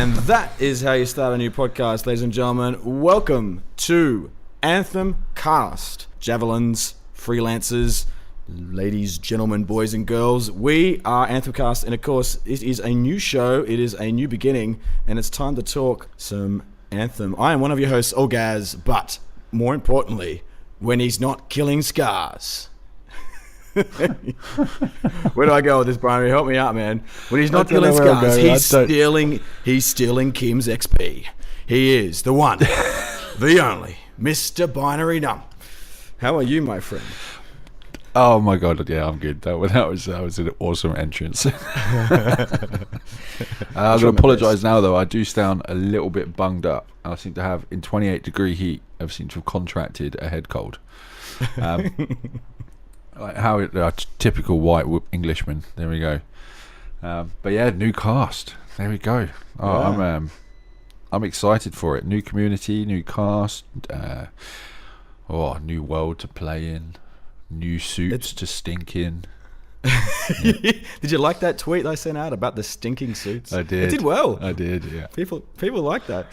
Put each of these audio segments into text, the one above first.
And that is how you start a new podcast, ladies and gentlemen. Welcome to AnthemCast. Javelins, freelancers, ladies, gentlemen, boys and girls. We are AnthemCast, and of course, it is a new show. It is a new beginning, and it's time to talk some Anthem. I am one of your hosts, Ogaz, but more importantly, when he's not killing scars. Where do I go with this, Brian? Help me out, man. When he's not killing scars, he's stealing Kim's XP. He is the one, the only, Mr. Binary Numb. How are you, my friend? Oh my god, yeah, I'm good. That was an awesome entrance. I'm going to apologise now, though. I do sound a little bit bunged up. I seem to have, in 28-degree heat, I seem to have contracted a head cold. Like how typical white Englishman. There we go. But yeah, new cast. There we go. Oh, yeah. I'm excited for it. New community, new cast. New world to play in. New suits to stink in. Did you like that tweet I sent out about the stinking suits? I did. It did well. I did. Yeah. People like that.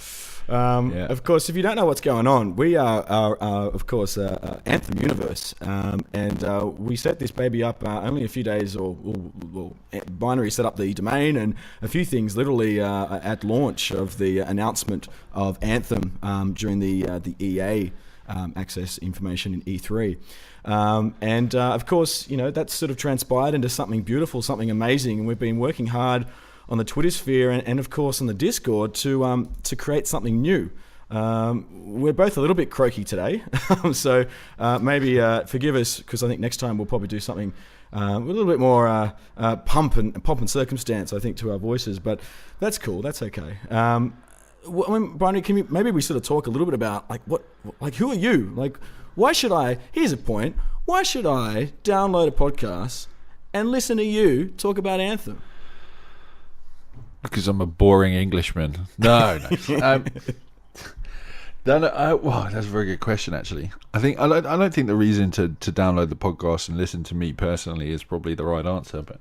Of course, if you don't know what's going on, we are of course, Anthem Universe, and we set this baby up only a few days, or Binary set up the domain and a few things literally at launch of the announcement of Anthem during the EA access information in E3. Of course, you know, that's sort of transpired into something beautiful, something amazing, and we've been working hard on the Twitter sphere and of course on the Discord to create something new. We're both a little bit croaky today, so maybe forgive us, because I think next time we'll probably do something with a little bit more pomp and circumstance, I think, to our voices. But that's cool. That's okay. Brian, maybe we sort of talk a little bit about who are you? Like, why should I? Here's a point. Why should I download a podcast and listen to you talk about Anthem? Because I'm a boring Englishman. No. That's a very good question, actually. I don't think the reason to download the podcast and listen to me personally is probably the right answer, but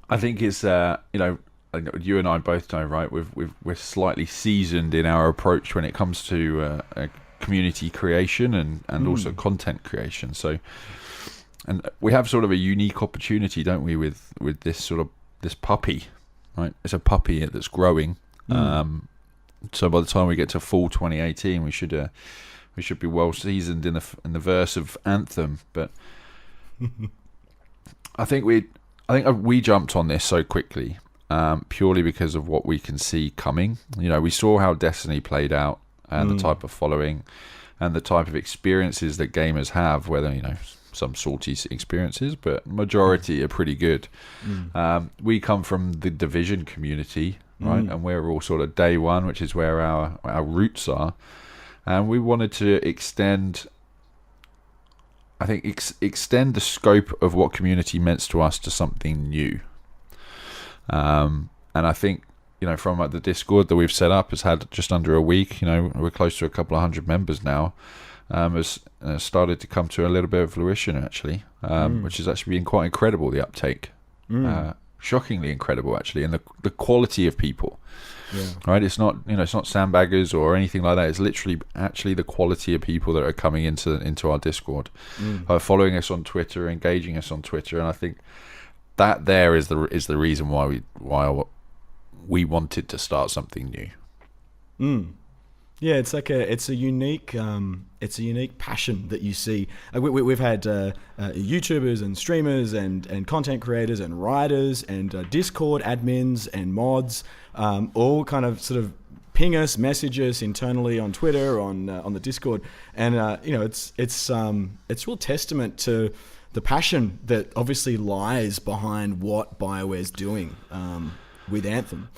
I think it's you and I both know, right? We're slightly seasoned in our approach when it comes to community creation and also content creation. So, and we have sort of a unique opportunity, don't we, with this puppy, right? It's a puppy that's growing. So by the time we get to fall 2018, we should be well seasoned in the verse of Anthem. But I think we jumped on this so quickly, purely because of what we can see coming. You know, we saw how Destiny played out and the type of following and the type of experiences that gamers have, whether, you know, some salty experiences, but majority are pretty good. We come from the Division community, right? And we're all sort of day one, which is where our roots are. And we wanted to extend the scope of what community meant to us to something new. And I think, you know, from the Discord that we've set up has had just under a week. You know, we're close to a couple of hundred members now. Has started to come to a little bit of fruition, actually, which has actually been quite incredible, the uptake. Shockingly incredible, actually, and the quality of people. Yeah. Right? It's not sandbaggers or anything like that. It's literally actually the quality of people that are coming into our Discord, following us on Twitter, engaging us on Twitter, and I think that there is the reason why we wanted to start something new. Yeah, it's a unique passion that you see. We've had YouTubers and streamers and content creators and writers and Discord admins and mods, all kind of sort of ping us, message us internally on Twitter, on the Discord, and it's real testament to the passion that obviously lies behind what Bioware's doing with Anthem.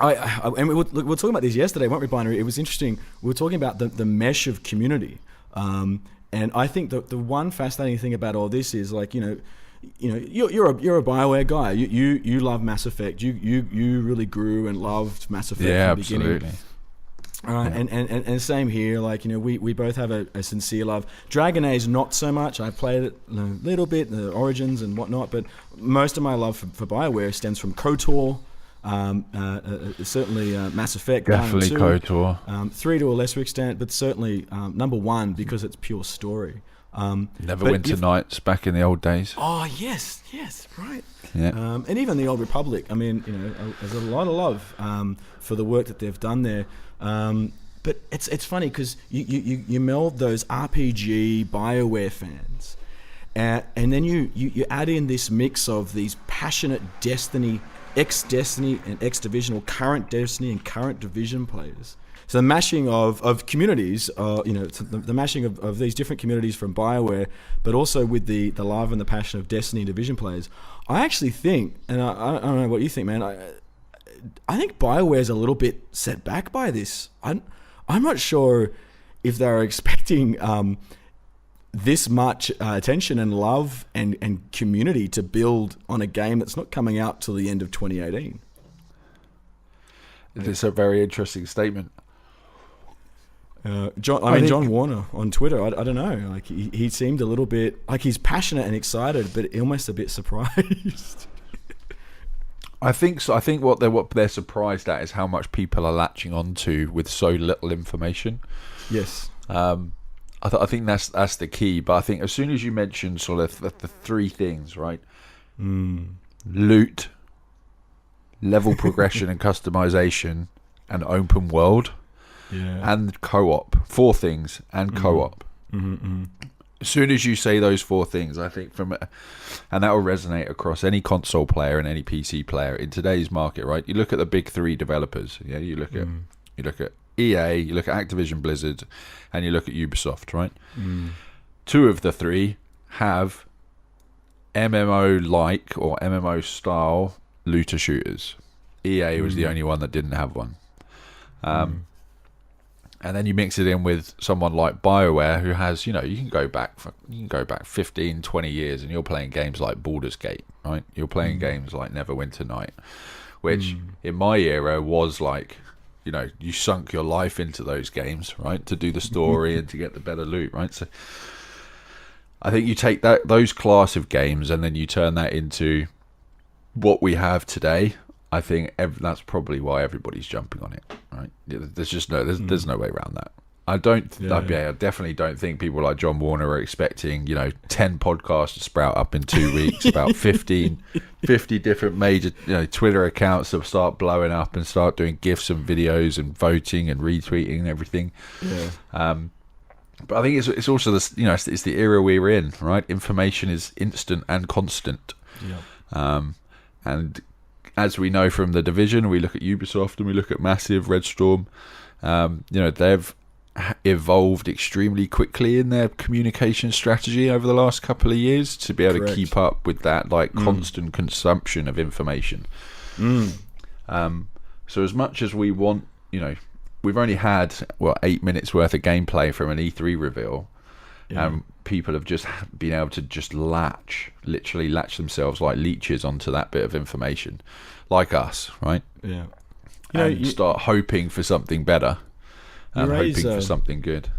And we were talking about this yesterday, weren't we, Binary? It was interesting. We were talking about the mesh of community, and I think the one fascinating thing about all this is, like, you're a Bioware guy. You love Mass Effect. You really grew and loved Mass Effect from the beginning. Absolutely. And same here. Like, we both have a sincere love. Dragon Age, not so much. I've played it a little bit, the Origins and whatnot, but most of my love for Bioware stems from KOTOR. Certainly Mass Effect. Definitely KOTOR. 3 to a lesser extent, but certainly number 1 because it's pure story. Neverwinter Nights back in the old days. Oh yes, right. Yeah. And even the Old Republic. I mean, there's a lot of love for the work that they've done there. But it's funny because you meld those RPG Bioware fans, and then you add in this mix of these passionate Destiny, ex-Destiny and ex-Division, or current Destiny and current Division players. So the mashing of communities, the mashing of these different communities from Bioware, but also with the love and the passion of Destiny and Division players. I actually think, and I don't know what you think, man, I think Bioware's a little bit set back by this. I'm not sure if they're expecting this much attention and love and community to build on a game that's not coming out till the end of 2018. It's a very interesting statement. John Warner on Twitter, I don't know, like he seemed a little bit like he's passionate and excited, but almost a bit surprised. I think so. I think what they're surprised at is how much people are latching onto with so little information. Yes. I think that's the key. But I think as soon as you mention sort of the 3 things, right? Loot, level progression and customization, and open world. Yeah. And co-op. 4 things and co-op. As soon as you say those 4 things, I think and that will resonate across any console player and any PC player in today's market, right? You look at the big 3 developers. Yeah, you look at EA, you look at Activision Blizzard, and you look at Ubisoft, right? 2 of the 3 have MMO-like or MMO-style looter shooters. EA was the only one that didn't have one. And then you mix it in with someone like Bioware, who has, you can go back 15, 20 years, and you're playing games like Baldur's Gate, right? You're playing games like Neverwinter Night, which in my era was like, you sunk your life into those games, right, to do the story and to get the better loot, right? So I think you take those class of games and then you turn that into what we have today. I think that's probably why everybody's jumping on it, right? There's just there's no way around that. I definitely don't think people like John Warner are expecting 10 podcasts to sprout up in 2 weeks, about 50 different major Twitter accounts that start blowing up and start doing GIFs and videos and voting and retweeting and everything. Yeah. But I think it's also this, it's the era we're in, right? Information is instant and constant. Yeah. And as we know from the Division, we look at Ubisoft and we look at Massive, Red Storm. They've evolved extremely quickly in their communication strategy over the last couple of years to be able to keep up with that constant consumption of information. So as much as we want, we've only had 8 minutes worth of gameplay from an E3 reveal. And people have just been able to just literally latch themselves like leeches onto that bit of information, like us, right? Yeah. And start hoping for something better and hoping for something good.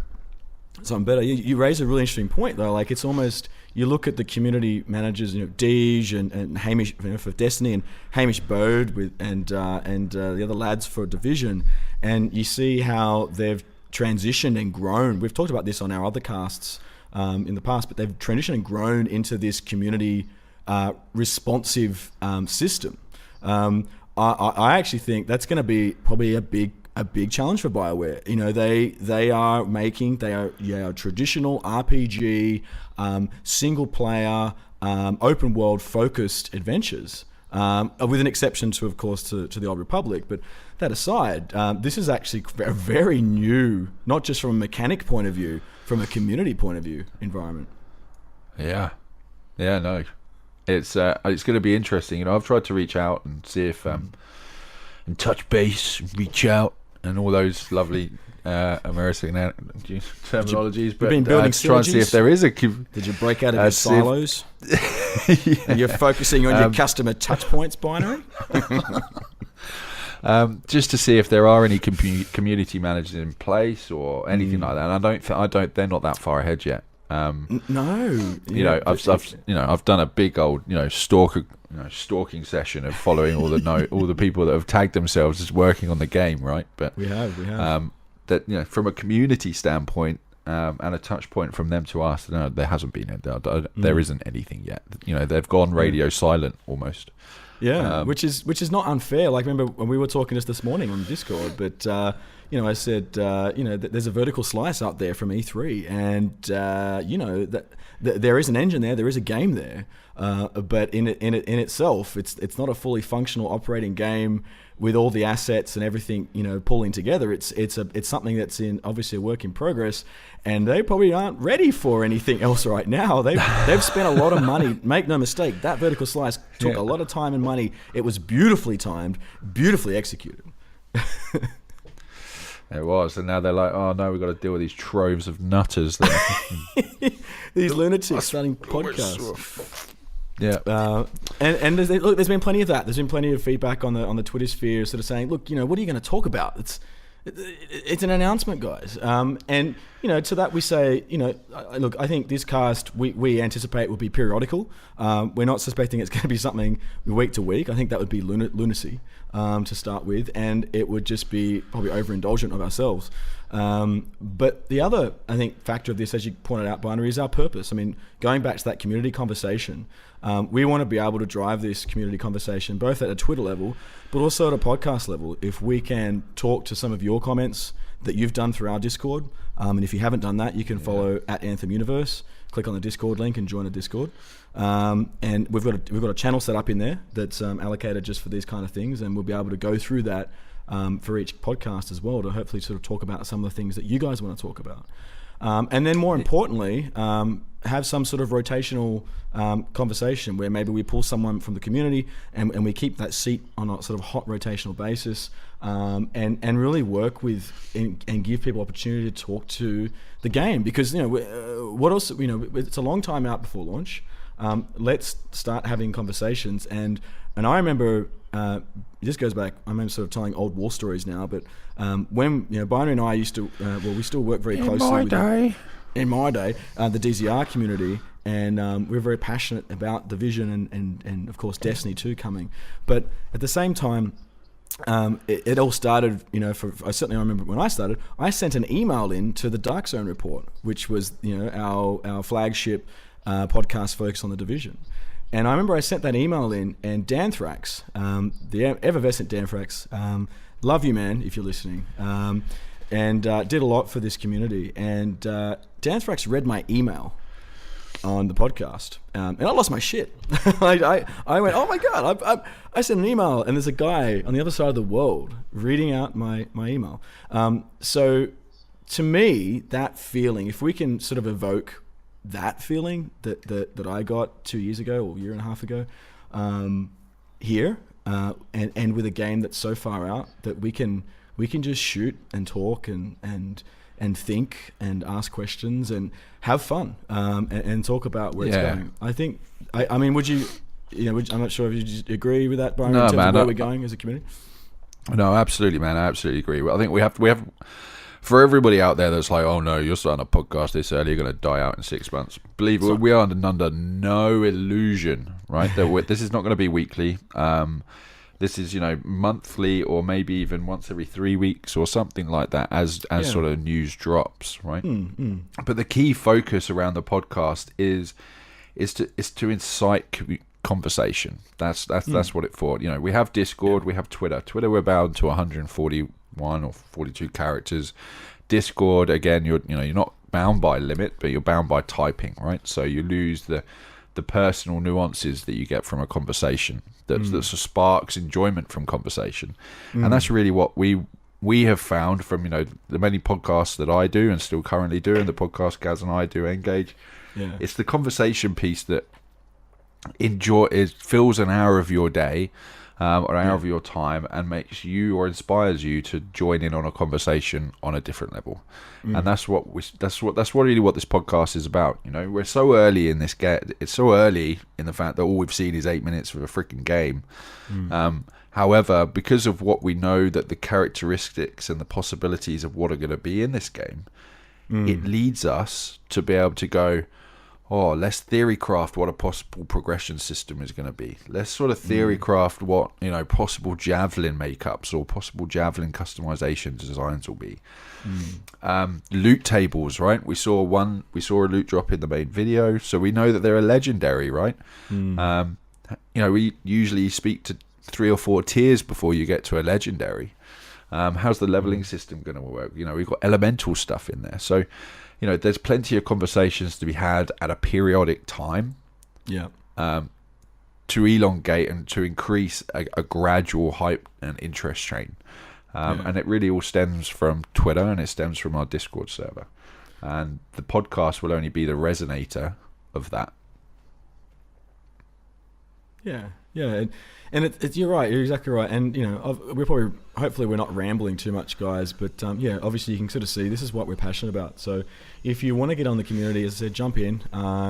Something better. You raise a really interesting point, though. Like, it's almost, you look at the community managers, Deej and Hamish for Destiny, and Hamish Bode and the other lads for Division, and you see how they've transitioned and grown. We've talked about this on our other casts in the past, but they've transitioned and grown into this community responsive system. I actually think that's going to be probably a big challenge for Bioware. They are traditional RPG, single player, open world focused adventures. With an exception to, of course, to the Old Republic. But that aside, this is actually a very new, not just from a mechanic point of view, from a community point of view, environment. Yeah, no, it's going to be interesting. I've tried to reach out and see if and touch base, reach out, and all those lovely American terminologies, but try and see if there is a. Did you break out of your silos? You're focusing on your customer touch points binary. just to see if there are any community managers in place or anything like that. And I don't. They're not that far ahead yet. No, I've done a big old stalking session of following all the people that have tagged themselves as working on the game, right? But we have that from a community standpoint. And a touch point from them to us. No, there hasn't been. There isn't anything yet. They've gone radio silent almost. Yeah, which is not unfair. Like, remember when we were talking just this morning on Discord, but I said there's a vertical slice up there from E3, and that there is an engine there is a game there, but in itself, it's not a fully functional operating game with all the assets and everything pulling together. It's something that's obviously a work in progress, and they probably aren't ready for anything else right now. They've spent a lot of money. Make no mistake, that vertical slice took a lot of time and money. It was beautifully timed, beautifully executed. It was, and now they're like, oh no, we've got to deal with these troves of nutters. These lunatics starting podcasts. Yeah, and there's been plenty of that. There's been plenty of feedback on the Twitter sphere, sort of saying, look, what are you going to talk about? It's an announcement, guys. And to that we say, look, I think this cast we anticipate will be periodical. We're not suspecting it's going to be something week to week. I think that would be lunacy to start with, and it would just be probably overindulgent of ourselves. But the other, I think, factor of this, as you pointed out, Binary, is our purpose. I mean, going back to that community conversation, we want to be able to drive this community conversation both at a Twitter level, but also at a podcast level. If we can talk to some of your comments that you've done through our Discord, and if you haven't done that, you can follow at Anthem Universe, click on the Discord link and join a Discord. And we've got a channel set up in there that's allocated just for these kind of things, and we'll be able to go through that for each podcast as well, to hopefully sort of talk about some of the things that you guys want to talk about. And then more importantly, have some sort of rotational conversation where maybe we pull someone from the community and we keep that seat on a sort of hot rotational basis, and really work with and give people opportunity to talk to the game, because what else, it's a long time out before launch. Let's start having conversations, and I remember this goes back, I'm sort of telling old war stories now, but when Binary and I used to we still work very closely in my day, the DZR community, and we were very passionate about the vision and of course Destiny 2 coming. But at the same time, it all started, I certainly remember when I started, I sent an email in to the Dark Zone Report, which was our flagship podcast focused on the Division. And I remember I sent that email in, and Danthrax, the effervescent Danthrax, love you, man, if you're listening, and did a lot for this community. And Danthrax read my email on the podcast, and I lost my shit. I went, oh my God, I sent an email, and there's a guy on the other side of the world reading out my email. So to me, that feeling, if we can sort of evoke that feeling that I got 2 years ago or a year and a half ago here, and with a game that's so far out that we can just shoot and talk and think and ask questions and have fun, and talk about where it's going. I think I mean, would you I'm not sure if you just agree with that, Brian, in terms of where we're going as a community? No, absolutely, man. I absolutely agree. I think we have for everybody out there that's like, oh no, you're starting a podcast this early, you're going to die out in 6 months. Believe me, we are under no illusion, right? That this is not going to be weekly. This is, monthly, or maybe even once every 3 weeks or something like that, as sort of news drops, right? But the key focus around the podcast is to incite conversation. That's what it's for. We have Discord, we have Twitter. Twitter, we're bound to 141 or 42 characters. Discord, again, you're not bound by limit, but you're bound by typing, right? So you lose the personal nuances that you get from a conversation that sparks enjoyment from conversation. And that's really what we have found from the many podcasts that I do and still currently do, and the podcast Gaz and I do, Engage. It's the conversation piece that fills an hour of your day, or an hour of your time, and makes you or inspires you to join in on a conversation on a different level. And that's really what this podcast is about. We're so early in this game. It's so early in the fact that all we've seen is 8 minutes of a freaking game. However, because of what we know that the characteristics and the possibilities of what are going to be in this game, it leads us to be able to go, oh, let's theory craft what a possible progression system is going to be. Let's sort of theory craft what, possible javelin makeups or possible javelin customization designs will be. Loot tables, right? We saw a loot drop in the main video, so we know that they're legendary, right? We usually speak to 3 or 4 tiers before you get to a legendary. How's the leveling system going to work? We've got elemental stuff in there, so there's plenty of conversations to be had at a periodic time. To elongate and to increase a gradual hype and interest train. And it really all stems from Twitter, and it stems from our Discord server. And the podcast will only be the resonator of that. Yeah, and it's you're right. You're exactly right. And hopefully we're not rambling too much, guys. But obviously you can sort of see this is what we're passionate about. So if you want to get on the community, as I said, jump in.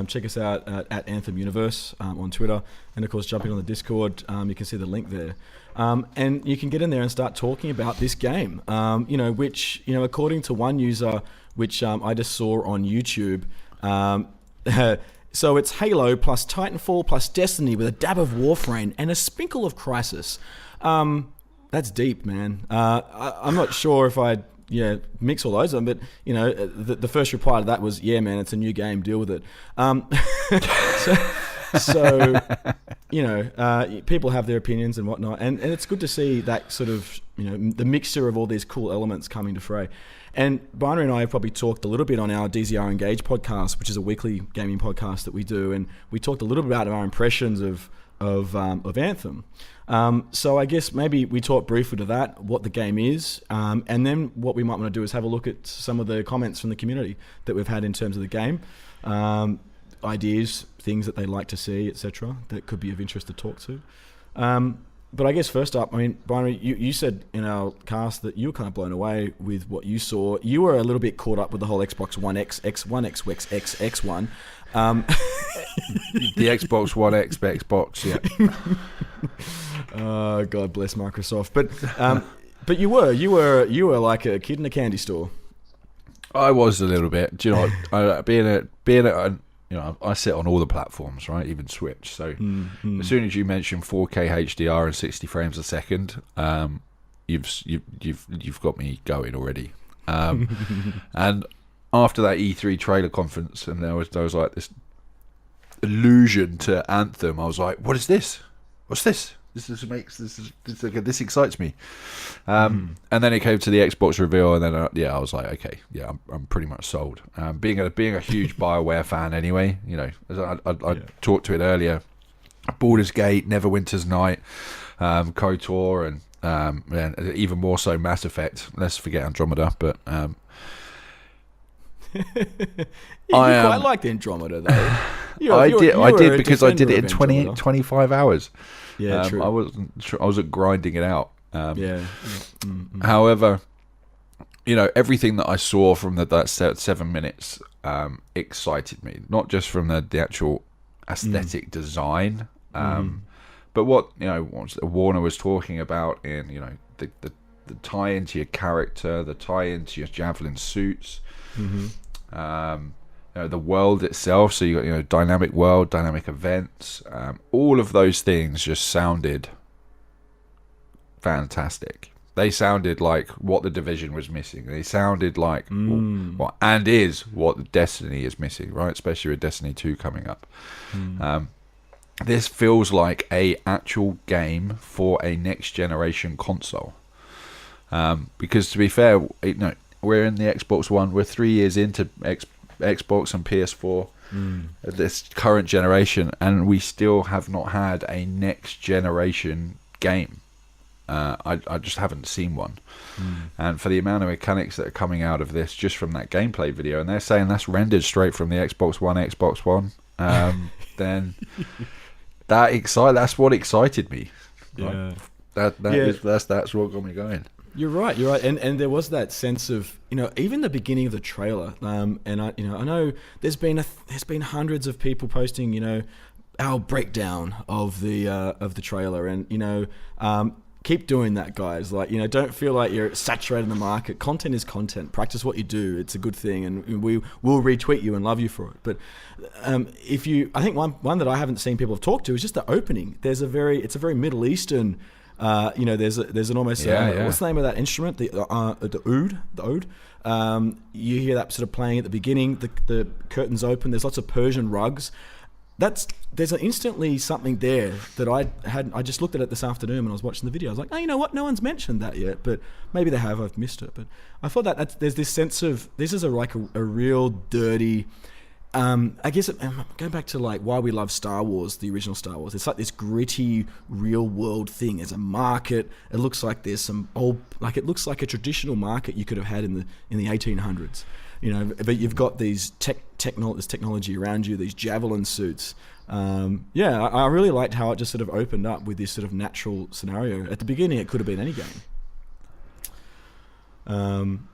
Check us out at Anthem Universe on Twitter, and of course jump in on the Discord. You can see the link there, and you can get in there and start talking about this game. Which according to one user, which I just saw on YouTube. So it's Halo plus Titanfall plus Destiny with a dab of Warframe and a sprinkle of Crisis. That's deep, man. I'm not sure if I'd mix all those, but the first reply to that was, yeah, man, it's a new game, deal with it. People have their opinions and whatnot, and it's good to see that sort of the mixture of all these cool elements coming to fray. And Binary and I have probably talked a little bit on our DZR Engage podcast, which is a weekly gaming podcast that we do, and we talked a little bit about our impressions of Anthem. So I guess maybe we talk briefly to that, what the game is, and then what we might want to do is have a look at some of the comments from the community that we've had in terms of the game, ideas, things that they'd like to see, etc., that could be of interest to talk to. But I guess first up, Binary, you said in our cast that you were kind of blown away with what you saw. You were a little bit caught up with the whole Xbox One X, X1, X1. The Xbox One X, Xbox, yeah. Oh, God bless Microsoft. But you were like a kid in a candy store. I was a little bit. Do you know what? I sit on all the platforms, right? Even Switch. So as soon as you mention 4K HDR and 60 frames a second, you've got me going already. And after that E3 trailer conference, and there was like this allusion to Anthem, I was like, "What is this? What's this? This excites me." And then it came to the Xbox reveal, and then I was like, okay, yeah, I'm pretty much sold. Being a huge Bioware fan anyway, as I talked to it earlier, Baldur's Gate, Neverwinter's Night, KOTOR, and even more so Mass Effect. Let's forget Andromeda, but you quite liked Andromeda though. I did because I did it in 25 hours. Yeah, true. I wasn't grinding it out. However, everything that I saw from that 7 minutes excited me. Not just from the actual aesthetic design, but what Warner was talking about in the tie into your character, the tie into your javelin suits. The world itself, so you got dynamic world, dynamic events, all of those things just sounded fantastic. They sounded like what the Division was missing. They sounded like what Destiny is missing, right? Especially with Destiny 2 coming up. This feels like a actual game for a next generation console. Because to be fair, we're in the Xbox One. We're 3 years into Xbox and PS4, this current generation, and we still have not had a next generation game. I just haven't seen one. And for the amount of mechanics that are coming out of this just from that gameplay video, and they're saying that's rendered straight from the Xbox One, then that's what excited me. Right? That's what got me going. You're right, and there was that sense of even the beginning of the trailer, and I know there's been hundreds of people posting our breakdown of the trailer, and keep doing that, guys. Like, don't feel like you're saturating the market. Content is content. Practice what you do. It's a good thing, and we will retweet you and love you for it. But I think one that I haven't seen people have talked to is just the opening. It's a very Middle Eastern. There's an almost what's the name of that instrument? The oud. You hear that sort of playing at the beginning. The curtains open. There's lots of Persian rugs. There's instantly something there that I just looked at it this afternoon when I was watching the video. I was like, oh, you know what? No one's mentioned that yet, but maybe they have. I've missed it. But I thought that there's this sense of this is a real dirty. I guess going back to like why we love Star Wars, the original Star Wars. It's like this gritty, real world thing. There's a market. It looks like there's some it looks like a traditional market you could have had in the 1800s. But you've got these this technology around you, these javelin suits. I really liked how it just sort of opened up with this sort of natural scenario. At the beginning, it could have been any game. And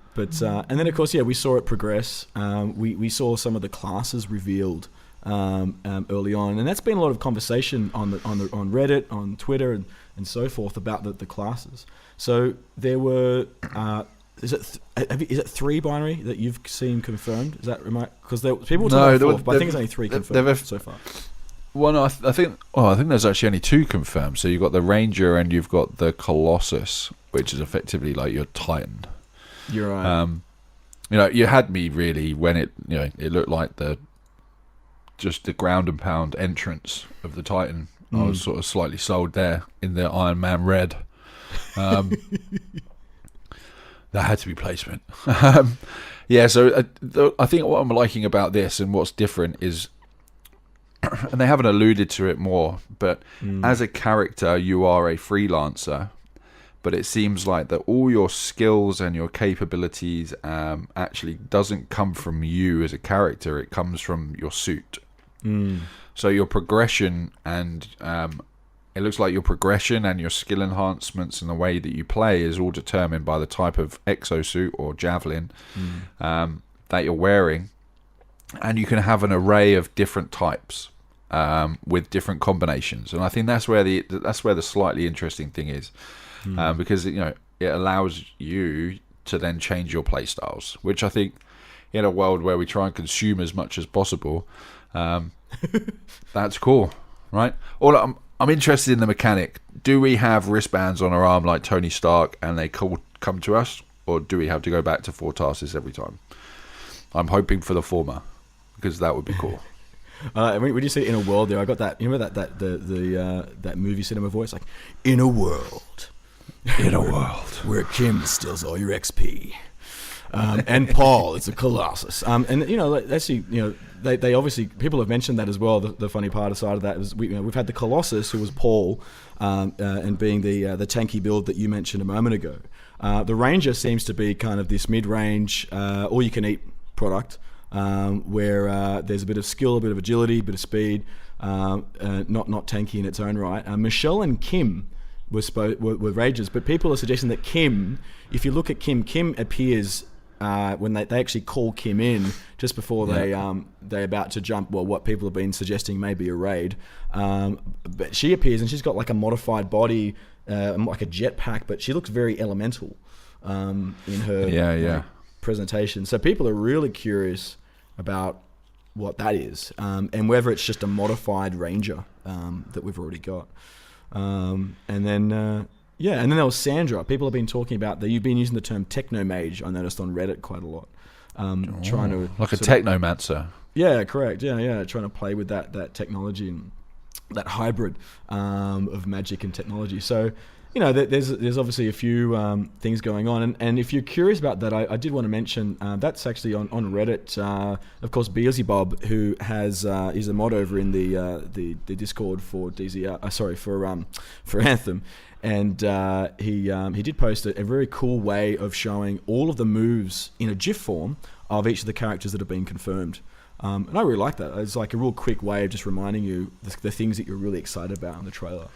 then of course, we saw it progress. We saw some of the classes revealed early on, and that's been a lot of conversation on Reddit, on Twitter, and so forth about the classes. So there were. Is it 3 binary that you've seen confirmed? Is that right? Because people talk about 4, but I think it's only 3 confirmed so far. Well, no, I think there's actually only 2 confirmed. So you've got the Ranger and you've got the Colossus, which is effectively like your Titan. You're right. You had me really when it looked like the ground and pound entrance of the Titan. I was sort of slightly sold there in the Iron Man red. That had to be placement. So I think what I'm liking about this and what's different is, and they haven't alluded to it more, but as a character, you are a freelancer, but it seems like that all your skills and your capabilities actually doesn't come from you as a character. It comes from your suit. So your progression and it looks like your progression and your skill enhancements and the way that you play is all determined by the type of exosuit or javelin that you're wearing. And you can have an array of different types with different combinations. And I think that's where the slightly interesting thing is, because it allows you to then change your play styles, which I think in a world where we try and consume as much as possible, that's cool, right? I'm interested in the mechanic. Do we have wristbands on our arm like Tony Stark and they come to us? Or do we have to go back to Fortasis every time? I'm hoping for the former, because that would be cool. When you say in a world there, I got that, that movie cinema voice, like, in a world. In a world. Where Kim steals all your XP. And Paul is a Colossus. They obviously, people have mentioned that as well. The funny part aside of that is we've had the Colossus, who was Paul, and being the tanky build that you mentioned a moment ago. The Ranger seems to be kind of this mid-range, all-you-can-eat product, where there's a bit of skill, a bit of agility, a bit of speed, not tanky in its own right. Michelle and Kim were Rangers, but people are suggesting that Kim, if you look at Kim appears when they actually call Kim in just before they're about to jump, what people have been suggesting may be a raid, but she appears and she's got like a modified body, like a jetpack, but she looks very elemental in her presentation. So people are really curious about what that is, and whether it's just a modified Ranger that we've already got. And then there was Sandra. People have been talking about that. You've been using the term technomage, I noticed on Reddit quite a lot. Trying to like a technomancer. Yeah, correct. Yeah. Trying to play with that technology and that hybrid of magic and technology. So, there's obviously a few things going on. And if you're curious about that, I did want to mention that's actually on Reddit. Of course, Beelzebub, who has is a mod over in the Discord for for Anthem. And he did post a very cool way of showing all of the moves in a GIF form of each of the characters that have been confirmed. And I really like that. It's like a real quick way of just reminding you the things that you're really excited about in the trailer.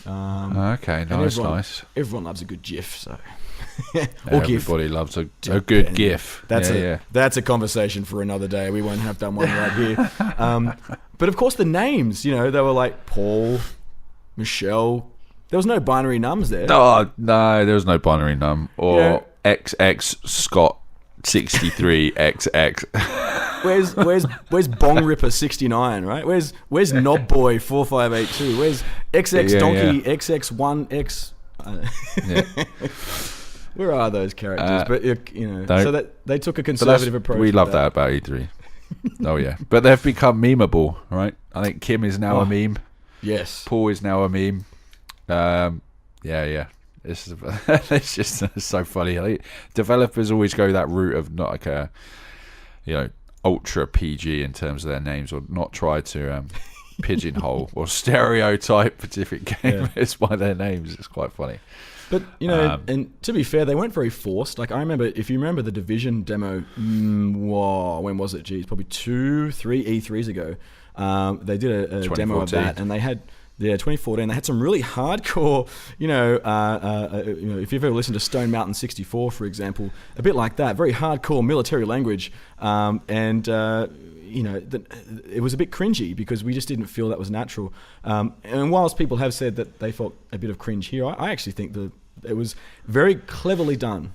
Okay, nice. Everyone loves a good GIF, so everybody loves a good GIF. That's a conversation for another day. We won't have that one right here. But of course, the names, they were like Paul, Michelle, There was no binary nums there. Oh, no, there was no binary num. Or XX Scott 63 XX. Where's Bong Ripper 69, right? Where's Knob Boy 4582? Where's XX Donkey XX1X? Where are those characters? But so that they took a conservative approach. We love that about E3. Oh yeah, but they've become memeable, right? I think Kim is now a meme. Yes, Paul is now a meme. It's just so funny. Like, developers always go that route of not like a, ultra PG in terms of their names, or not try to pigeonhole or stereotype different gamers by their names. It's quite funny. But, and to be fair, they weren't very forced. Like, I remember, if you remember the Division demo, when was it? Geez, probably 2-3 E3s ago. They did a demo of that, and they had... Yeah, 2014. They had some really hardcore, if you've ever listened to Stone Mountain 64, for example, a bit like that, very hardcore military language. It was a bit cringy because we just didn't feel that was natural. And whilst people have said that they felt a bit of cringe here, I actually think that it was very cleverly done.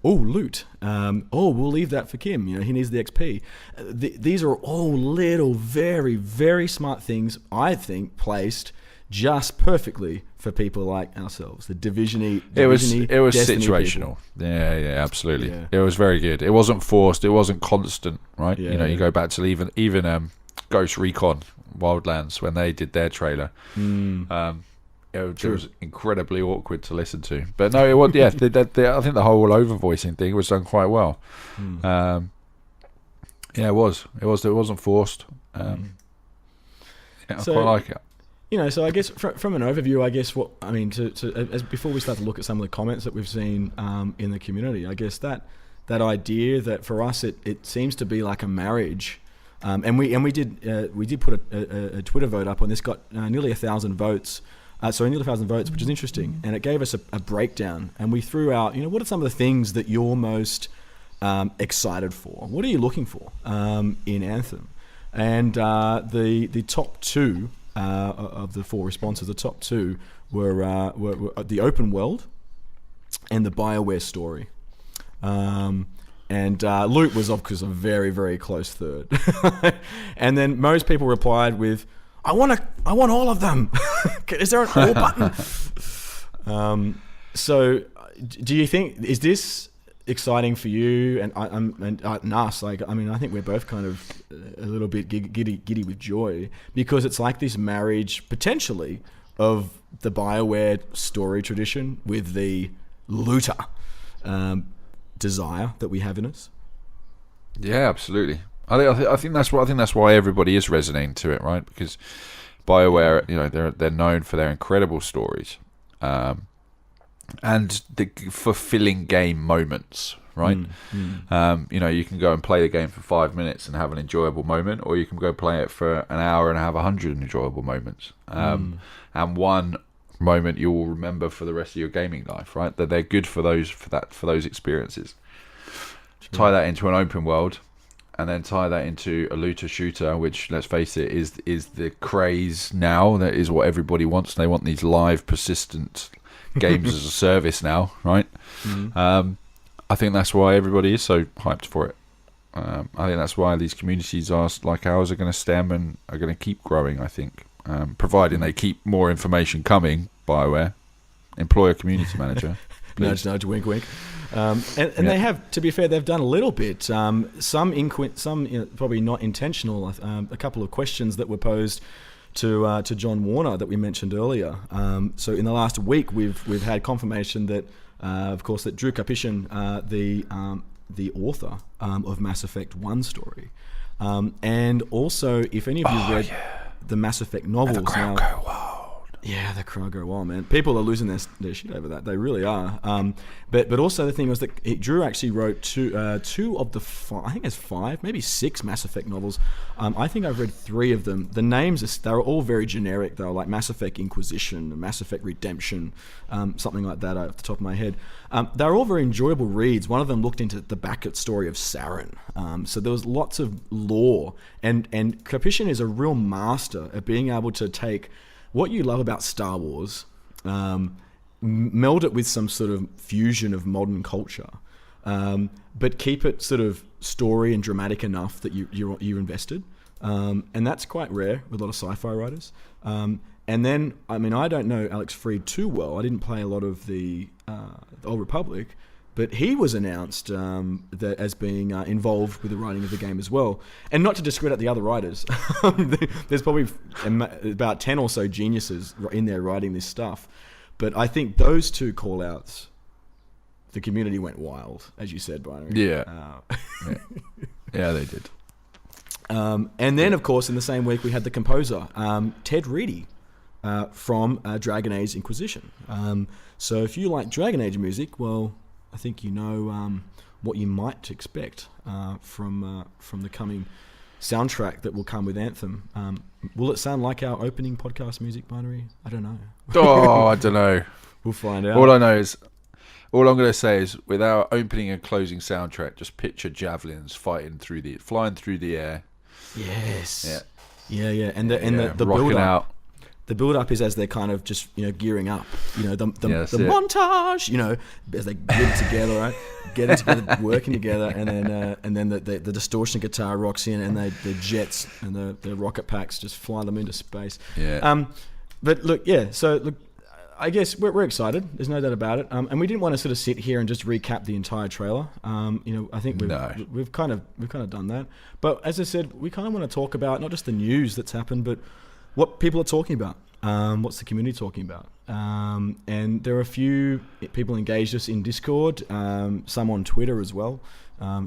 Loot. We'll leave that for Kim. He needs the XP. These are all little, very, very smart things, I think, placed just perfectly for people like ourselves. The Division-y it was Destiny situational. People. Yeah, absolutely. Yeah. It was very good. It wasn't forced. It wasn't constant, right? Yeah, you go back to even Ghost Recon Wildlands when they did their trailer. It was incredibly awkward to listen to, but no, it was. Yeah, I think the whole over-voicing thing was done quite well. It was. It wasn't forced. I quite like it. So I guess from an overview, as before we start to look at some of the comments that we've seen in the community, I guess that idea that for us it seems to be like a marriage. And we did put a Twitter vote up on this, got nearly 1,000 votes. Nearly 1,000 votes, which is interesting, and it gave us a breakdown. And we threw out, what are some of the things that you're most excited for? What are you looking for in Anthem? And the top two of the four responses, the top two were the open world and the Bioware story. And Loot was, of course, a very, very close third. And then most people replied with, I want all of them. Is there an all button? So, do you think, is this exciting for you and us? I think we're both kind of a little bit giddy with joy because it's like this marriage potentially of the Bioware story tradition with the looter desire that we have in us. Yeah, absolutely. I think that's why everybody is resonating to it, right? Because BioWare, they're known for their incredible stories, and the fulfilling game moments, right? You can go and play the game for 5 minutes and have an enjoyable moment, or you can go play it for an hour and have 100 enjoyable moments. And one moment you will remember for the rest of your gaming life, right? That they're good for those experiences. True. Tie that into an open world. And then tie that into a looter shooter, which, let's face it, is the craze now. That is what everybody wants. They want these live, persistent games as a service now, right? I think that's why everybody is so hyped for it. I think that's why these communities like ours are going to stem and are going to keep growing, I think. Providing they keep more information coming, Bioware. Employ a community manager. Nudge, nudge, wink, wink. They have, to be fair, they've done a little bit. Some probably not intentional. A couple of questions that were posed to John Warner that we mentioned earlier. So in the last week, we've had confirmation that, of course, that Drew Karpyshyn, the author of Mass Effect 1 story, and also if any of you read the Mass Effect novels, the crowd go wild. Yeah, the crowd go wild, man. People are losing their shit over that. They really are. But also the thing was that Drew actually wrote two of the five, I think it's 5, maybe 6 Mass Effect novels. I think I've read 3 of them. The names, they're all very generic, though, like Mass Effect Inquisition, Mass Effect Redemption, something like that off the top of my head. They're all very enjoyable reads. One of them looked into the back story of Saren. So there was lots of lore. And Karpyshyn is a real master at being able to take what you love about Star Wars, meld it with some sort of fusion of modern culture, but keep it sort of story and dramatic enough that you're invested. And that's quite rare with a lot of sci-fi writers. And then, I mean, I don't know Alex Freed too well. I didn't play a lot of the Old Republic, but he was announced as being involved with the writing of the game as well. And not to discredit the other writers, there's probably about 10 or so geniuses in there writing this stuff. But I think those two call-outs, the community went wild, as you said, Brian. Yeah. Yeah, they did. And then, of course, in the same week, we had the composer, Ted Reedy, from Dragon Age Inquisition. So if you like Dragon Age music, well, I think you know what you might expect from the coming soundtrack that will come with Anthem. Will it sound like our opening podcast music, Binary? I don't know. Oh, I don't know. We'll find out. All I'm going to say is, with our opening and closing soundtrack, just picture javelins flying through the air. Yes. Yeah. And the rocking build up. out. The build up is as they're kind of just gearing up. The montage. As they get together, right? Getting together, working together, and then the distortion guitar rocks in, and the jets and the rocket packs just fly them into space. Yeah. But look, yeah. So look, I guess we're excited. There's no doubt about it. And we didn't want to sort of sit here and just recap the entire trailer. I think we've kind of done that. But as I said, we kind of want to talk about not just the news that's happened, but what people are talking about. What's the community talking about? And there are a few people engaged us in Discord, some on Twitter as well.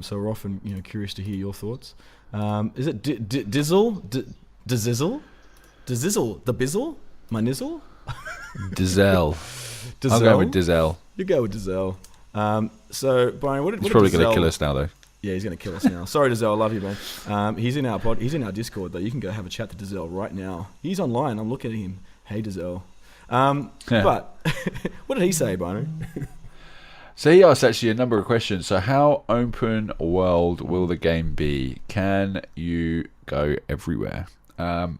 So we're often curious to hear your thoughts. Is it Dizzle? Dizzle? The Bizzle? My Nizzle? Dizzell. I'll go with Dizzell. You go with Dizzell. So Brian, he's probably going to kill us now, though. Yeah, he's going to kill us now. Sorry, Dizzell, I love you, man. He's in our Discord, though. You can go have a chat to Dizzell right now. He's online. I'm looking at him. Hey, Dizzell. But what did he say, Brian? So he asked actually a number of questions. So how open world will the game be? Can you go everywhere? Do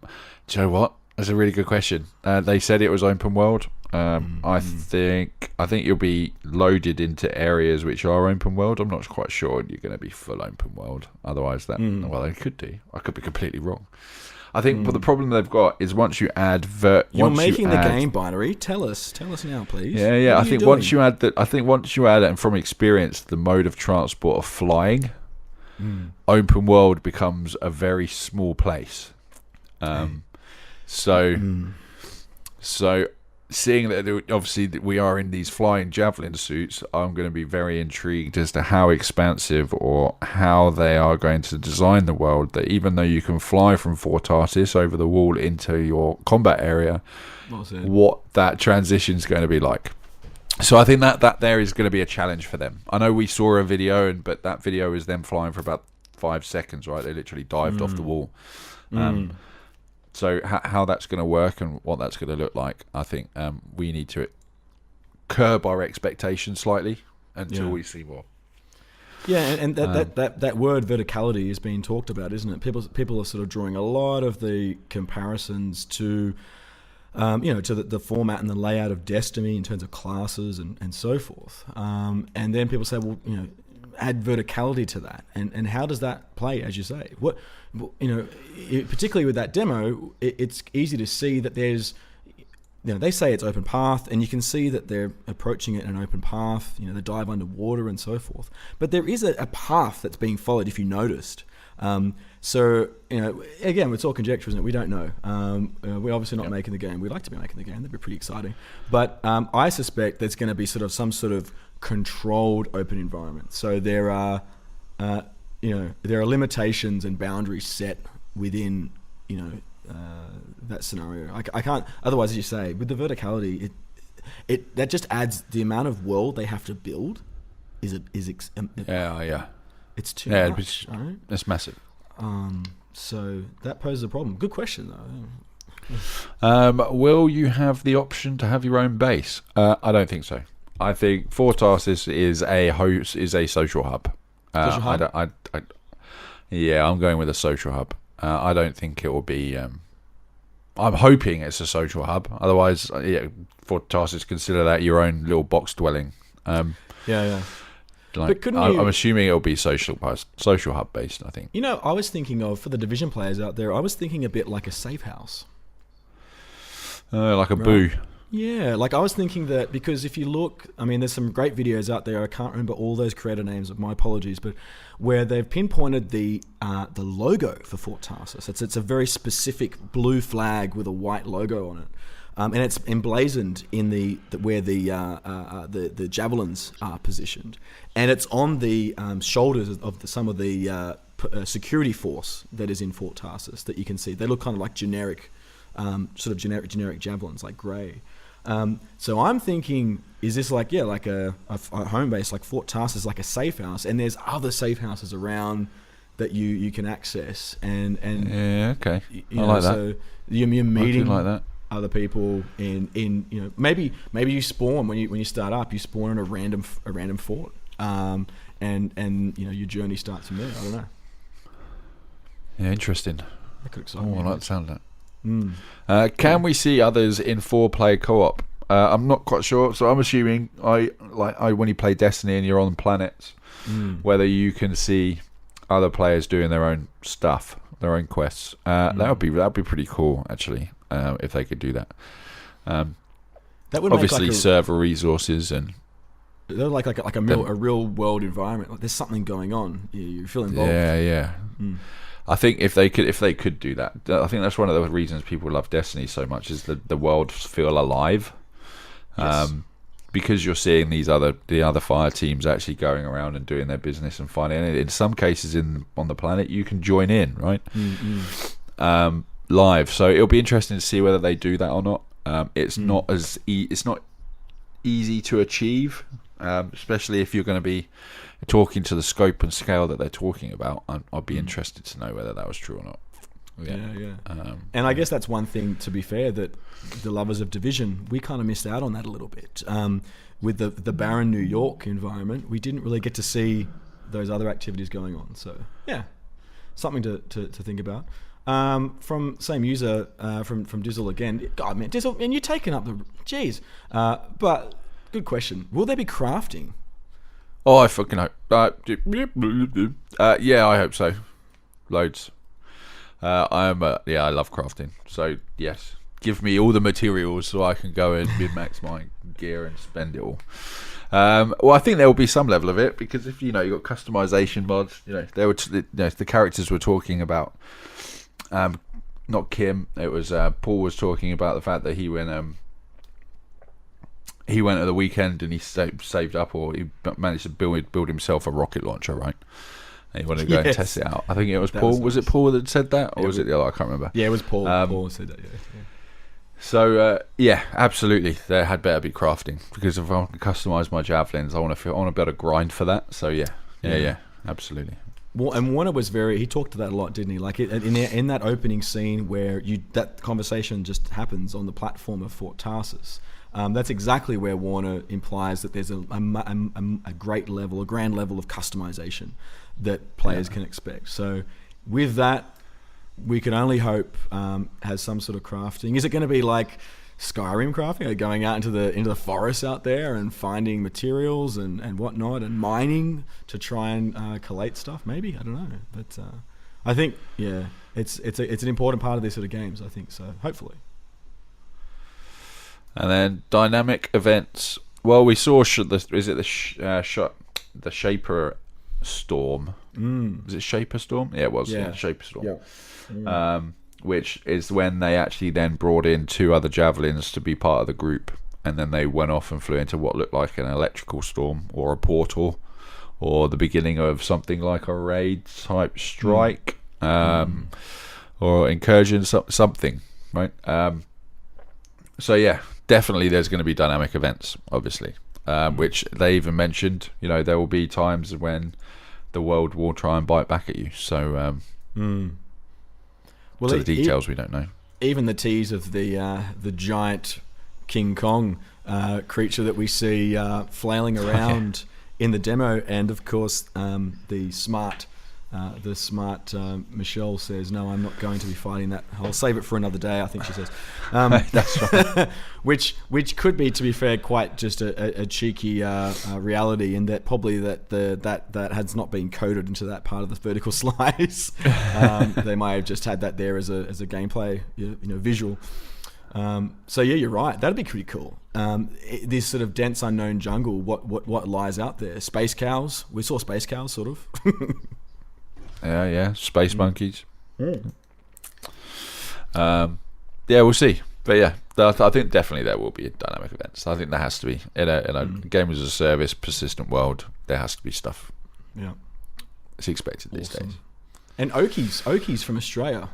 you know what? That's a really good question. They said it was open world. I think you'll be loaded into areas which are open world. I'm not quite sure you're going to be full open world. Otherwise, well, they could do. I could be completely wrong. I think, but the problem they've got is once you add you're making the game, Binary. Tell us now, please. Yeah. I think once you add it, and from experience, the mode of transport of flying, open world becomes a very small place. So seeing that obviously we are in these flying javelin suits, I'm going to be very intrigued as to how expansive or how they are going to design the world, that even though you can fly from Fort Tarsis over the wall into your combat area, what that transition is going to be like. So I think that there is going to be a challenge for them. I know we saw a video, but that video is them flying for about 5 seconds, right? They literally dived off the wall. So how that's going to work and what that's going to look like, I think we need to curb our expectations slightly until we see more. Yeah, and that word verticality is being talked about, isn't it? People are sort of drawing a lot of the comparisons to, to the format and the layout of Destiny in terms of classes and so forth. And then people say, well, add verticality to that, and how does that play, as you say? Particularly with that demo, it's easy to see that there's, they say it's open path, and you can see that they're approaching it in an open path. They dive underwater and so forth. But there is a path that's being followed, if you noticed. So again, it's all conjecture, isn't it? We don't know. We're obviously not making the game. We'd like to be making the game. That'd be pretty exciting. But I suspect there's going to be some sort of controlled open environment. So there are limitations and boundaries set within that scenario. I can't, otherwise, as you say, with the verticality, it that just adds the amount of world they have to build it's too much, right? It's massive. So that poses a problem. Good question though. Will you have the option to have your own base? I don't think so. I think Fort Tarsis is a social hub. Social hub? I'm going with a social hub. I don't think it will be I'm hoping it's a social hub. Otherwise, Fortassis consider that your own little box dwelling. Yeah. But I'm assuming it'll be social hub based, I think. I was thinking of, for the Division players out there, I was thinking a bit like a safe house. Like a boo. Yeah, like I was thinking that, because if you look, I mean, there's some great videos out there. I can't remember all those creator names, my apologies, but where they've pinpointed the logo for Fort Tarsus. It's a very specific blue flag with a white logo on it. And it's emblazoned in where the javelins are positioned, and it's on the shoulders of some of the security force that is in Fort Tarsus that you can see. They look kind of like generic javelins, like grey. So I'm thinking, is this like a home base, like Fort Tarsus, like a safe house, and there's other safe houses around that you can access, and yeah, okay, I like that. So you're meeting like that. Other people in maybe you spawn when you start up, you spawn in a random fort, and your journey starts from there. I don't know. Yeah, interesting. That could excite me. I like the sound of that. Can we see others in 4-player co-op? I'm not quite sure, so I'm assuming when you play Destiny and you're on planets, whether you can see other players doing their own stuff, their own quests. That'd be pretty cool, actually. If they could do that, that would obviously server resources and like a real world environment. Like there's something going on. You feel involved. Yeah. I think if they could do that, I think that's one of the reasons people love Destiny so much, is the world feel alive. Yes. Because you're seeing the other fire teams actually going around and doing their business and finding it. In some cases on the planet, you can join in, right? Live, so it'll be interesting to see whether they do that or not. It's not it's not easy to achieve, especially if you're going to be talking to the scope and scale that they're talking about. I'd be interested to know whether that was true or not. Yeah. And I guess that's one thing, to be fair, that the lovers of Division, we kind of missed out on that a little bit. With the barren New York environment, we didn't really get to see those other activities going on. So yeah, something to think about. From same user, from Dizzle again. God, man, Dizzle, and you're taking up the... Jeez. But, good question. Will there be crafting? Oh, I fucking hope. Yeah, I hope so. Loads. I love crafting. So, yes. Give me all the materials so I can go and min-max my gear and spend it all. Well, I think there will be some level of it, because if, you've got customization mods, the characters we're talking about... not Kim. It was Paul was talking about the fact that he went at the weekend and he saved up, or he managed to build himself a rocket launcher, right? And he wanted to go and test it out. I think it was Paul. Was it Paul that said that, or was it the other? I can't remember. Yeah, it was Paul. Paul said that. Yeah. So absolutely, there had better be crafting, because if I want to customize my javelins, I want to be able to grind for that. So yeah, absolutely. Well, and Warner was he talked to that a lot, didn't he? Like in that opening scene where that conversation just happens on the platform of Fort Tarsus. That's exactly where Warner implies that there's a grand level of customization that players can expect. So with that, we can only hope has some sort of crafting. Is it going to be like Skyrim crafting, like going out into the forests out there and finding materials and whatnot, and mining to try and collate stuff? Maybe, I don't know, but I think it's an important part of these sort of games. I think so. Hopefully. And then dynamic events. Well, we saw the Shaper Storm. Was it Shaper Storm? Yeah, it was. Yeah, Shaper Storm. Yeah. Which is when they actually then brought in 2 other javelins to be part of the group, and then they went off and flew into what looked like an electrical storm or a portal, or the beginning of something like a raid type strike, or incursion, something, right? So yeah, definitely there's going to be dynamic events, obviously, which they even mentioned. There will be times when the world will try and bite back at you. So well, the details we don't know. Even the tease of the giant King Kong creature that we see flailing around in the demo, and of course the smart The smart Michelle says, "No, I'm not going to be fighting that. I'll save it for another day." I think she says, That's right. which could be, to be fair, quite just a cheeky reality, in that probably that has not been coded into that part of the vertical slice. They might have just had that there as a gameplay, visual. So yeah, you're right. That'd be pretty cool. This sort of dense unknown jungle. What lies out there? Space cows. We saw space cows, sort of. Yeah. Space monkeys. Mm. Yeah, we'll see. But yeah, I think definitely there will be dynamic events. I think there has to be in a game as a service, persistent world. There has to be stuff. Yeah, it's expected these days. And Okies from Australia.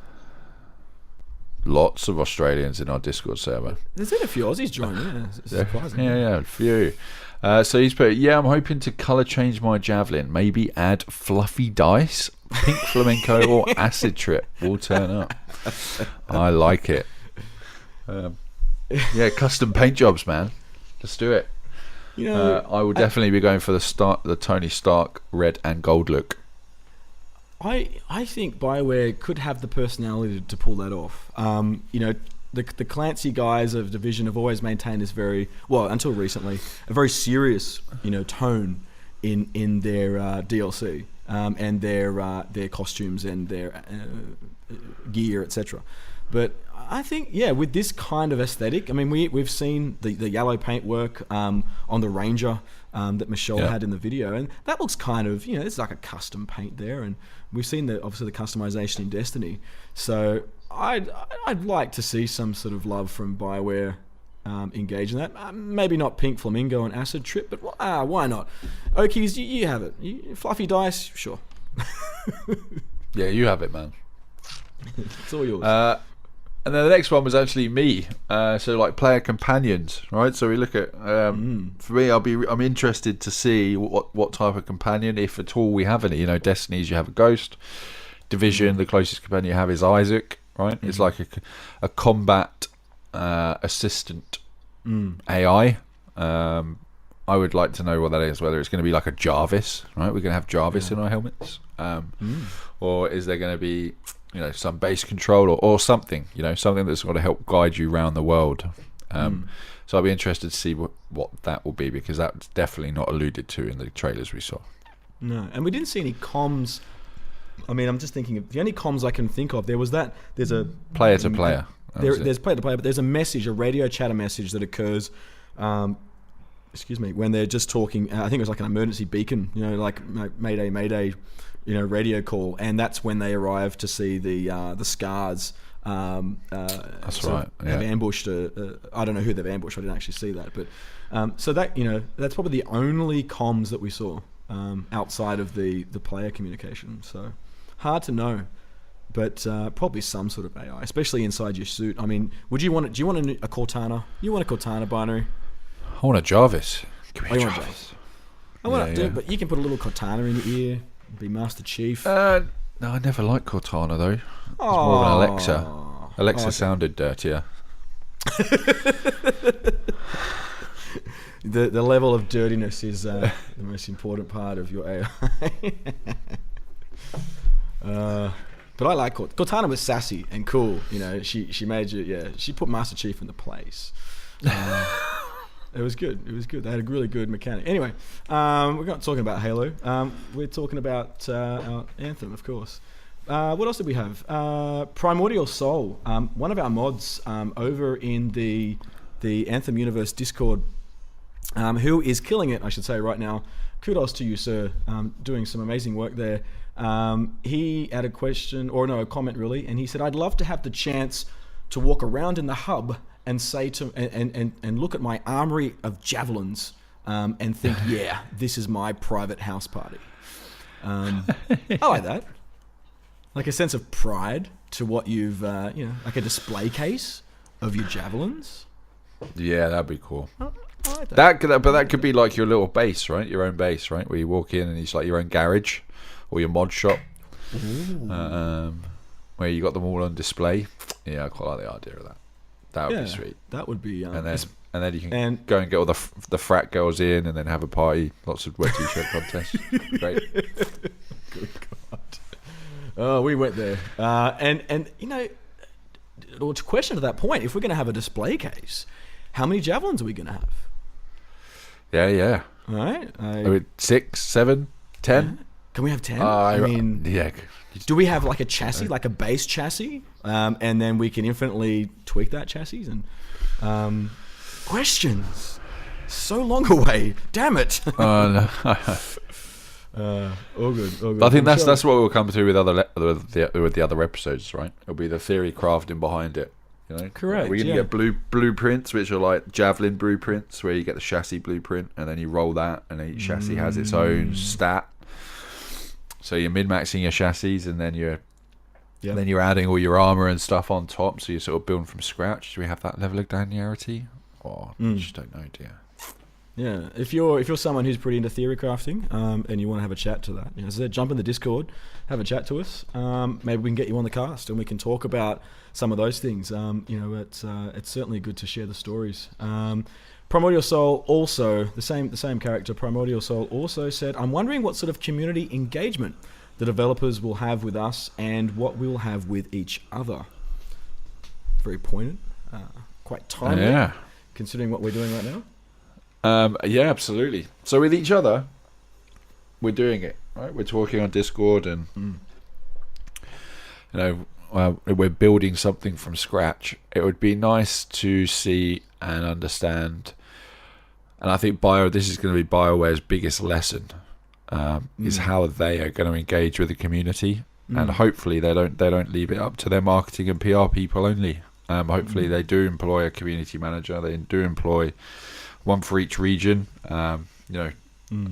Lots of Australians in our Discord server. There's been a few Aussies joining. Yeah, it's surprising. Yeah, a few. So he's put, I'm hoping to colour change my javelin. Maybe add fluffy dice, pink flamenco, or acid trip will turn up. I like it. Custom paint jobs, man. Let's do it. I will definitely be going for the Tony Stark red and gold look. I think Bioware could have the personality to pull that off. The Clancy guys of Division have always maintained this until recently, a very serious, tone in their DLC and their costumes and their gear, etc. But I think, with this kind of aesthetic, I mean, we've seen the yellow paint work on the Ranger that Michelle had in the video, and that looks kind of, it's like a custom paint there, and we've seen obviously the customization in Destiny. So I'd like to see some sort of love from Bioware engage in that. Maybe not pink flamingo and acid trip, but why not? Okies, you have it. Fluffy dice, sure. Yeah, you have it, man. It's all yours. And then the next one was actually me. So like player companions, right? So we look at for me, I'm interested to see what type of companion, if at all we have any. Destinies, you have a ghost. Division, the closest companion you have is Isaac, right? It's like a combat assistant AI. I would like to know what that is. Whether it's going to be like a Jarvis, right? We're going to have Jarvis in our helmets, or is there going to be some base control or something, something that's going to help guide you around the world. So I'll be interested to see what that will be, because that's definitely not alluded to in the trailers we saw. No, and we didn't see any comms. I mean, I'm just thinking of the only comms I can think of. There's a player to player. There's player to player, but there's a radio chatter message that occurs. When they're just talking. I think it was like an emergency beacon. Like Mayday. Radio call, and that's when they arrive to see the scars. That's right. Have ambushed. I don't know who they've ambushed. I didn't actually see that, but so that that's probably the only comms that we saw outside of the player communication. So hard to know, but probably some sort of AI, especially inside your suit. I mean, do you want a Cortana? You want a Cortana binary? I want a Jarvis. Give me a Jarvis. I want to, but you can put a little Cortana in your ear. Be Master Chief. No, I never liked Cortana though. It's more of an Alexa. Alexa sounded dirtier. The level of dirtiness is the most important part of your AI. But I like Cortana was sassy and cool. She made you. She put Master Chief in the place. It was good. They had a really good mechanic. Anyway, we're not talking about Halo. We're talking about our Anthem, of course. What else did we have? Primordial Soul, one of our mods over in the Anthem Universe Discord, who is killing it, I should say, right now. Kudos to you, sir. Doing some amazing work there. He had a comment really, and he said, "I'd love to have the chance to walk around in the hub and say and look at my armory of javelins and think, this is my private house party." I like that. Like a sense of pride to what you've, like a display case of your javelins. Yeah, that'd be cool. I like that. But that could be like your little base, right? Your own base, right? Where you walk in and it's like your own garage or your mod shop. Where you got them all on display. Yeah, I quite like the idea of that. That would be sweet. That would be. And then you can go and get all the frat girls in, and then have a party. Lots of wet t-shirt contests. Great. Good God. Oh, we went there. And you know, question to that point, if we're going to have a display case, how many javelins are we going to have? Yeah. All right. 6, 7, 10? Yeah. Can we have 10? I mean... Yeah. Do we have like a chassis, like a base chassis? And then we can infinitely tweak that chassis? And questions. So long away. Damn it. No. All good. I think that's what we'll come to with the other episodes, right? It'll be the theory crafting behind it. You know? Correct. We're gonna get blueprints, which are like javelin blueprints, where you get the chassis blueprint and then you roll that, and each chassis has its own stat. So you're min-maxing your chassis, and then you're adding all your armor and stuff on top. So you're sort of building from scratch. Do we have that level of granularity? I just don't know, dear. Yeah, if you're someone who's pretty into theory crafting, and you want to have a chat to that, as I said, jump in the Discord, have a chat to us. Maybe we can get you on the cast, and we can talk about some of those things. It's certainly good to share the stories. Primordial Soul also, the same character, Primordial Soul also said, I'm wondering what sort of community engagement the developers will have with us and what we will have with each other. Very pointed, quite timely, considering what we're doing right now. Yeah, absolutely. So with each other, we're doing it, right? We're talking on Discord, and we're building something from scratch. It would be nice to see and understand, and I think this is going to be BioWare's biggest lesson, is how they are going to engage with the community, and hopefully they don't leave it up to their marketing and PR people only. Hopefully they do employ a community manager. They do employ one for each region. Go and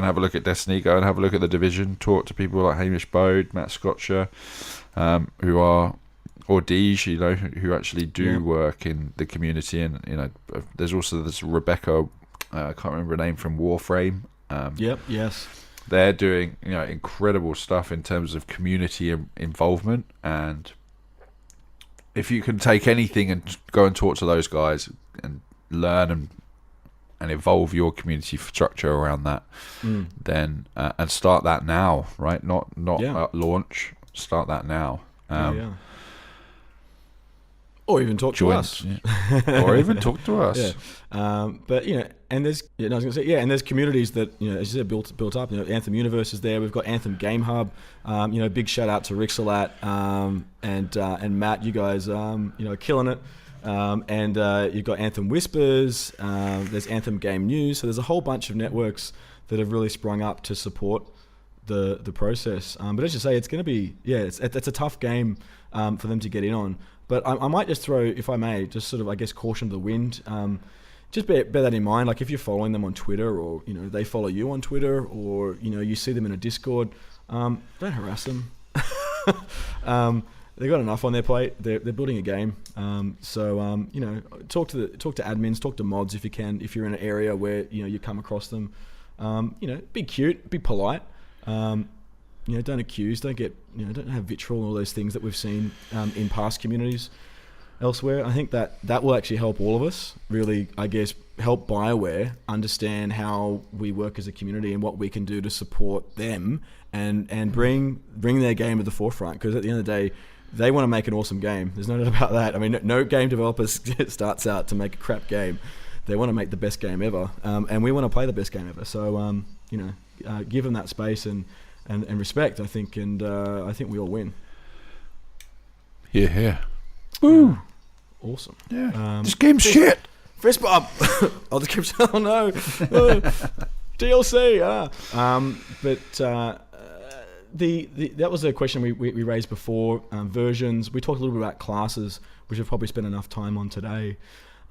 have a look at Destiny. Go and have a look at the Division. Talk to people like Hamish Bode, Matt Scotcher, or Deej, who actually do work in the community. And there's also this Rebecca. I can't remember her name, from Warframe. Yes. They're doing incredible stuff in terms of community involvement. And if you can take anything and go and talk to those guys and learn and evolve your community structure around that, then and start that now, right? Not at launch. Start that now. Or even talk to us. Yeah. Or even talk to us. Yeah. But and there's I was going to say and there's communities that as you said built up. Anthem Universe is there. We've got Anthem Game Hub. Big shout out to Rixalat and Matt. You guys are killing it. And you've got Anthem Whispers. There's Anthem Game News. So there's a whole bunch of networks that have really sprung up to support the process. But as you say, it's going to be it's a tough game for them to get in on. But I might just throw, if I may, just sort of, I guess, caution to the wind. Just bear that in mind. Like if you're following them on Twitter, or they follow you on Twitter, or you see them in a Discord, don't harass them. They've got enough on their plate. They're building a game. Talk to admins, talk to mods if you can. If you're in an area where you come across them, be cute, be polite. Don't accuse, don't have vitriol and all those things that we've seen in past communities elsewhere. I think that will actually help all of us, really, I guess, help BioWare understand how we work as a community and what we can do to support them and bring their game to the forefront. Because at the end of the day, they want to make an awesome game. There's no doubt about that. I mean, no game developer starts out to make a crap game. They want to make the best game ever, and we want to play the best game ever. So, give them that space and respect, I think, and I think we all win. Yeah. Woo! Awesome. Yeah. This game's shit. Fist bump. I'll just keep. Oh no. DLC. That was a question we raised before. Versions. We talked a little bit about classes, which we've probably spent enough time on today.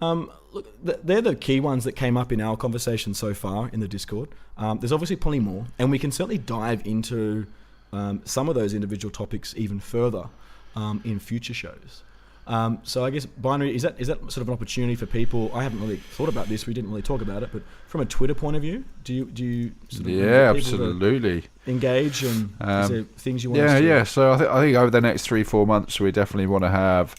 Look, they're the key ones that came up in our conversation so far in the Discord. There's obviously plenty more, and we can certainly dive into some of those individual topics even further in future shows. So I guess, Binary, is that sort of an opportunity for people? I haven't really thought about this. We didn't really talk about it, but from a Twitter point of view, do you sort of absolutely engage, and is there things you want to do? So I think over the next 3-4 months, we definitely want to have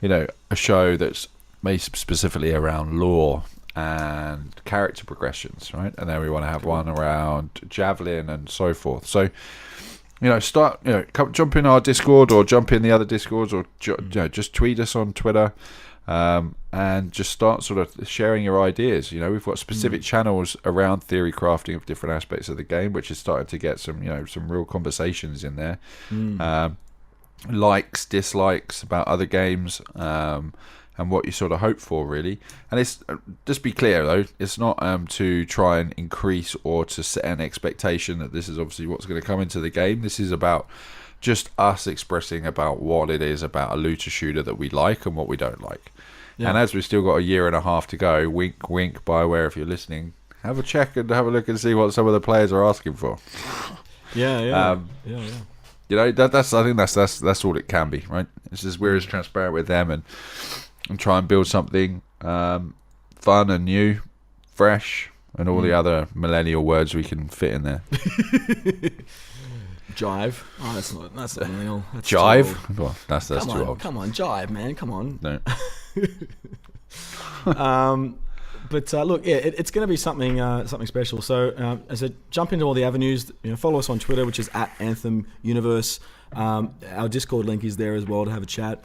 a show that's made specifically around lore and character progressions, right? And then we want to have one around Javelin and so forth. So jump in our Discord or jump in the other Discords, or just tweet us on Twitter, and just start sort of sharing your ideas. We've got specific channels around theory crafting of different aspects of the game, which is starting to get some real conversations in there. Likes, dislikes about other games, and what you sort of hope for, really. And it's just be clear though, it's not to try and increase or to set an expectation that this is obviously what's going to come into the game. This is about just us expressing about what it is about a looter shooter that we like and what we don't like. Yeah. And as we've still got a year and a half to go, wink wink, Bioware, if you're listening, have a check and have a look and see what some of the players are asking for. Yeah. That's I think that's all it can be, right? It's just we're as transparent with them and try and build something fun and new, fresh, and all the other millennial words we can fit in there. Jive. Oh, that's not millennial. That's jive? Well, that's too old. Come on, jive, man. Come on. No. But look, yeah, it's going to be something special. So as I jump into all the avenues, follow us on Twitter, which is at Anthem Universe. Our Discord link is there as well to have a chat.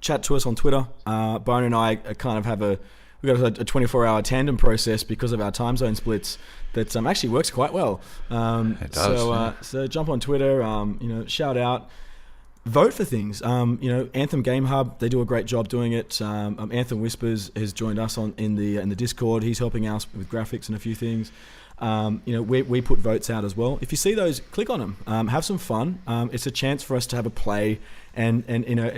Chat to us on Twitter. Byron and I kind of we've got a 24-hour tandem process because of our time zone splits that actually works quite well. It does. So jump on Twitter. Shout out. Vote for things. Anthem Game Hub, they do a great job doing it. Anthem Whispers has joined us in the Discord. He's helping us with graphics and a few things. We put votes out as well. If you see those, click on them. Have some fun. It's a chance for us to have a play. And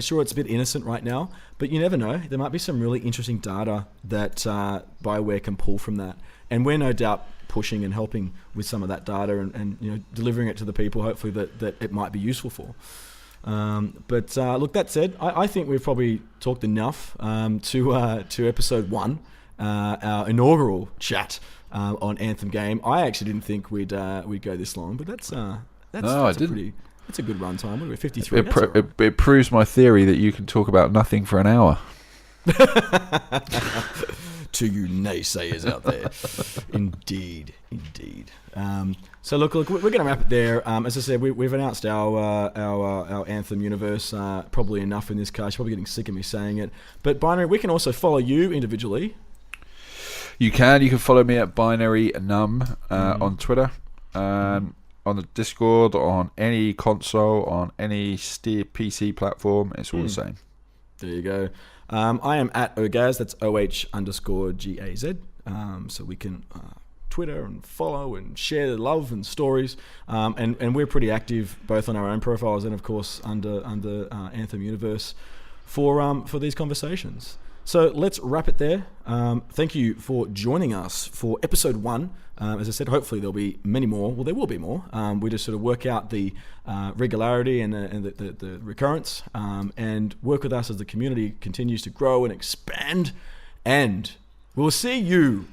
sure, it's a bit innocent right now, but you never know. There might be some really interesting data that Bioware can pull from that. And we're no doubt pushing and helping with some of that data and delivering it to the people, hopefully, that it might be useful for. But look, that said, I think we've probably talked enough to episode 1, our inaugural chat on Anthem game. I actually didn't think we'd go this long, but that's a good run time. We're 53. It proves my theory that you can talk about nothing for an hour. To you naysayers out there. Indeed. So look, we're going to wrap it there. As I said, we've announced our Anthem Universe. Probably enough in this case. You're probably getting sick of me saying it. But Binary, we can also follow you individually. You can follow me at Binary Num on Twitter, on the Discord, on any console, on any PC platform. It's all the same. There you go. I am at Ogaz. That's OH_GAZ. So we can Twitter and follow and share the love and stories. And we're pretty active both on our own profiles and of course under Anthem Universe for these conversations. So let's wrap it there. Thank you for joining us for episode 1. As I said, hopefully there'll be many more. Well, there will be more. We just sort of work out the regularity and the recurrence, and work with us as the community continues to grow and expand. And we'll see you,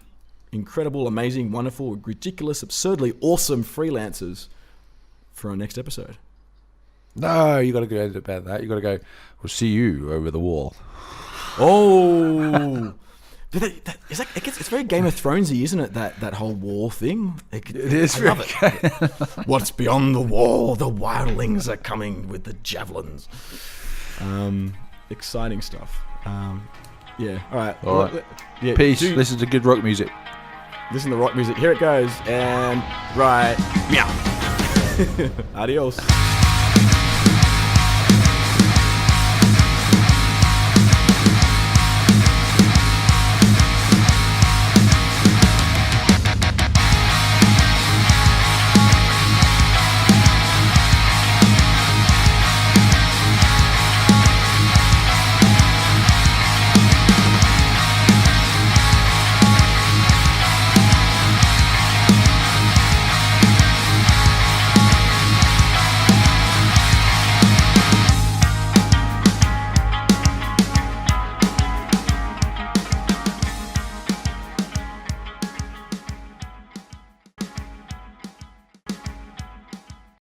incredible, amazing, wonderful, ridiculous, absurdly awesome freelancers, for our next episode. No, you got to go about that. You got to go, we'll see you over the wall. Oh, it's very Game of Thronesy, isn't it? That whole wall thing. It is. I love it. What's beyond the wall? The wildlings are coming with the javelins. Exciting stuff. Yeah. All right. All right. Yeah. Peace. Listen to good rock music. Listen to rock music. Here it goes. And right. Meow. Adios.